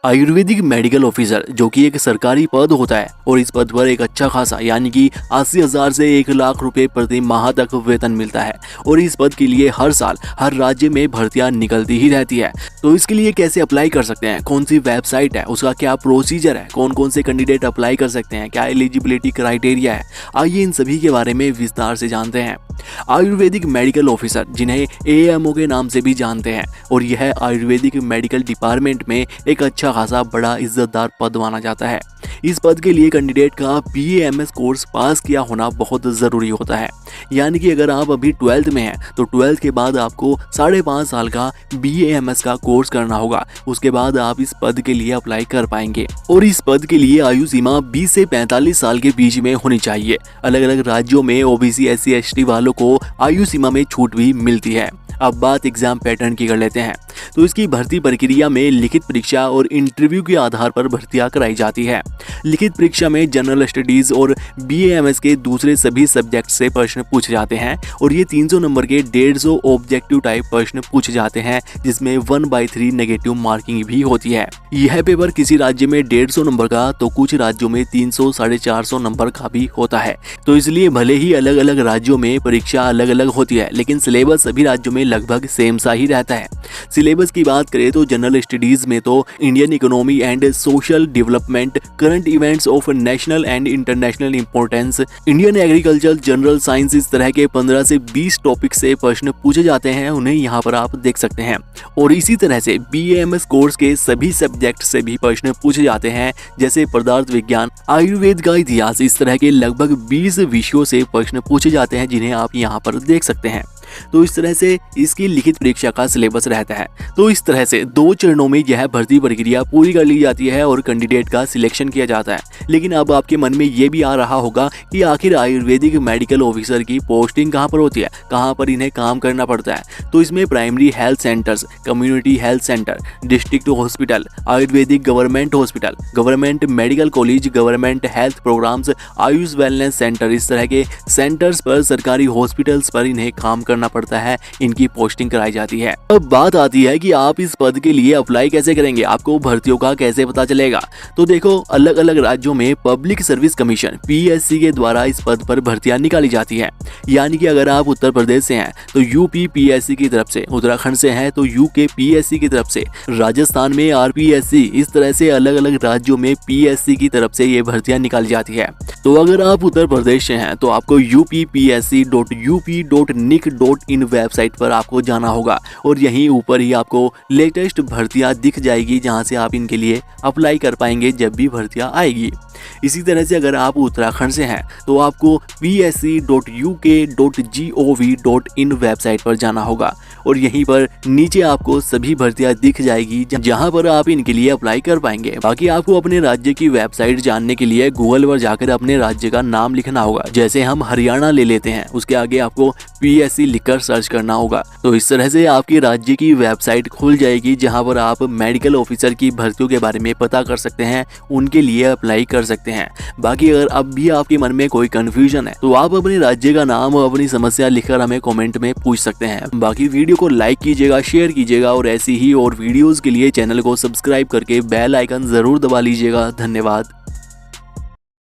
Ayurvedic medical officer जो कि एक सरकारी पद होता है और इस पद पर एक अच्छा खासा यानी कि 80,000 से 1 लाख रुपए प्रति माह तक वेतन मिलता है और इस पद के लिए हर साल हर राज्य में भर्तियां निकलती ही रहती है। तो इसके लिए कैसे अप्लाई कर सकते हैं, कौन सी वेबसाइट है, उसका क्या प्रोसीजर है, कौन कौन से कैंडिडेट अप्लाई कर सकते हैं, क्या एलिजिबिलिटी क्राइटेरिया है, आइए इन सभी के बारे में विस्तार से जानते हैं। आयुर्वेदिक मेडिकल ऑफिसर जिन्हें AMO के नाम से भी जानते हैं और यह आयुर्वेदिक मेडिकल डिपार्टमेंट में एक अच्छा खासा बड़ा इज्जतदार पद माना जाता है। इस पद के लिए कैंडिडेट का BAMS कोर्स पास किया होना बहुत ज़रूरी होता है, यानी कि अगर आप अभी 12th में हैं तो 12th के बाद आपको 5.5 साल का BAMS का कोर्स करना होगा। उसके बाद आप इस पद के लिए अप्लाई कर पाएंगे और इस पद के लिए आयु सीमा 20 से 45 साल के बीच में होनी चाहिए। अलग अलग राज्यों में OBC SC ST वालों को आयु सीमा में छूट भी मिलती है। अब बात एग्जाम पैटर्न की कर लेते हैं। तो इसकी भर्ती प्रक्रिया में लिखित परीक्षा और इंटरव्यू के आधार पर भर्तियां कराई जाती है। लिखित परीक्षा में जनरल स्टडीज और BAMS के दूसरे सभी सब्जेक्ट से प्रश्न पूछे जाते हैं और ये 300 नंबर के 150 ऑब्जेक्टिव टाइप प्रश्न पूछे जाते हैं, जिसमें 1/3 नेगेटिव मार्किंग भी होती है। यह पेपर किसी राज्य में 150 नंबर का तो कुछ राज्यों में 300 450 नंबर का भी होता है। तो इसलिए भले ही अलग अलग राज्यों में परीक्षा अलग अलग होती है, लेकिन सिलेबस सभी राज्यों में लगभग सेम सा ही रहता है। सिलेबस की बात करें तो जनरल स्टडीज में तो Indian economy and social development, current events of national and international importance, Indian agriculture, general science, इस तरह के 15 से 20 टॉपिक से प्रश्न पूछे जाते हैं, उन्हें यहाँ पर आप देख सकते हैं। और इसी तरह से BAMS कोर्स के सभी सब्जेक्ट से भी प्रश्न पूछे जाते हैं, जैसे पदार्थ विज्ञान, आयुर्वेद का इतिहास, इस तरह के लगभग 20 विषयों से प्रश्न पूछे जाते हैं, जिन्हें आप यहाँ पर देख सकते हैं। तो इस तरह से इसकी लिखित परीक्षा का सिलेबस रहता है। तो इस तरह से 2 चरणों में यह भर्ती प्रक्रिया पूरी कर ली जाती है और कैंडिडेट का सिलेक्शन किया जाता है। लेकिन अब आपके मन में ये भी आ रहा होगा कि आखिर आयुर्वेदिक मेडिकल ऑफिसर की पोस्टिंग कहाँ पर होती है, कहाँ पर इन्हें काम करना पड़ता है। तो इसमें primary health centres, community health centre, district hospital, Ayurvedic government hospital, government medical college, government health programmes, Ayush wellness centre, इस तरह के सेंटर्स पर, सरकारी हॉस्पिटल्स पर इन्हें काम करना पड़ता है, इनकी पोस्टिंग कराई जाती है। अब बात आती है कि आप इस पद के लिए अप्लाई कैसे करेंगे, आपको भर्तियों का कैसे पता चलेगा। तो देखो, अलग अलग राज्यों में पब्लिक सर्विस कमीशन PSC के द्वारा इस पद पर भर्तियां निकाली जाती है। यानी कि अगर आप उत्तर प्रदेश से हैं तो UP PSC की तरफ से, उत्तराखंड से हैं तो UK PSC की तरफ से, राजस्थान में RPSC, इस तरह से अलग अलग राज्यों में PSC की तरफ से ये भर्तियां निकाली जाती है। तो अगर आप उत्तर प्रदेश से हैं तो आपको uppsc.up.nic.in वेबसाइट पर आपको जाना होगा और यहीं ऊपर ही आपको लेटेस्ट भर्तियां दिख जाएगी, जहां से आप इनके लिए अप्लाई कर पाएंगे जब भी भर्तियां आएगी। इसी तरह से अगर आप उत्तराखंड से हैं तो आपको psc.uk.gov.in वेबसाइट पर जाना होगा और यहीं पर नीचे आपको सभी भर्तियां दिख जाएगी, जहां पर आप इनके लिए अप्लाई कर पाएंगे। बाकी आपको अपने राज्य की वेबसाइट जानने के लिए गूगल पर जाकर अपने राज्य का नाम लिखना होगा। जैसे हम हरियाणा ले लेते हैं, उसके आगे आपको PSC लिखकर सर्च करना होगा। तो इस तरह से आपके राज्य की वेबसाइट खुल जाएगी, जहां पर आप मेडिकल ऑफिसर की भर्तियों के बारे में पता कर सकते हैं, उनके लिए अप्लाई कर सकते हैं। बाकी अगर अब भी आपके मन में कोई कंफ्यूजन है तो आप अपने राज्य का नाम और अपनी समस्या लिखकर हमें कमेंट में पूछ सकते हैं। बाकी वीडियो को लाइक कीजिएगा, शेयर कीजिएगा और ऐसी ही और वीडियोस के लिए चैनल को सब्सक्राइब करके बेल आइकन जरूर दबा लीजिएगा। धन्यवाद।